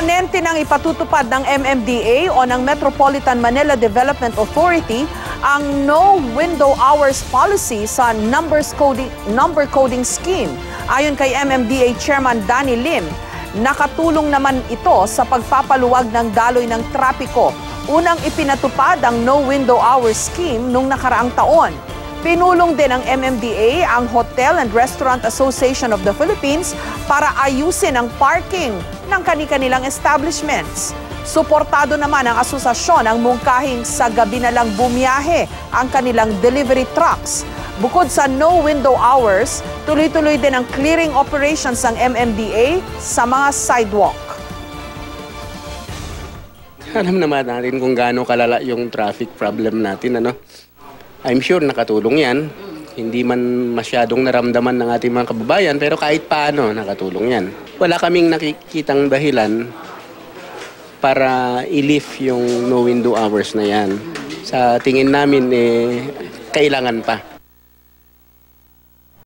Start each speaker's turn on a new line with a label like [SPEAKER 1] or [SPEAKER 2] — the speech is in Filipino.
[SPEAKER 1] Permanente nang ipatutupad ng MMDA o ng Metropolitan Manila Development Authority ang no window hours policy sa number coding scheme. Ayon kay MMDA Chairman Danny Lim, nakatulong naman ito sa pagpapaluwag ng daloy ng trapiko. Unang ipinatupad ang no window hours scheme nung nakaraang taon. Pinulong din ng MMDA ang Hotel and Restaurant Association of the Philippines para ayusin ang parking ng kani-kanilang establishments. Suportado naman ang asosasyon ang mungkahing sa gabi na lang bumiyahe ang kanilang delivery trucks. Bukod sa no window hours, tuloy-tuloy din ang clearing operations ng MMDA sa mga sidewalk.
[SPEAKER 2] Alam naman natin kung gaano kalala yung traffic problem natin, ano? I'm sure nakatulong yan. Hindi man masyadong naramdaman ng ating mga kababayan, pero kahit paano nakatulong yan. Wala kaming nakikitang dahilan para i-lift yung no window hours na yan. Sa tingin namin, kailangan pa.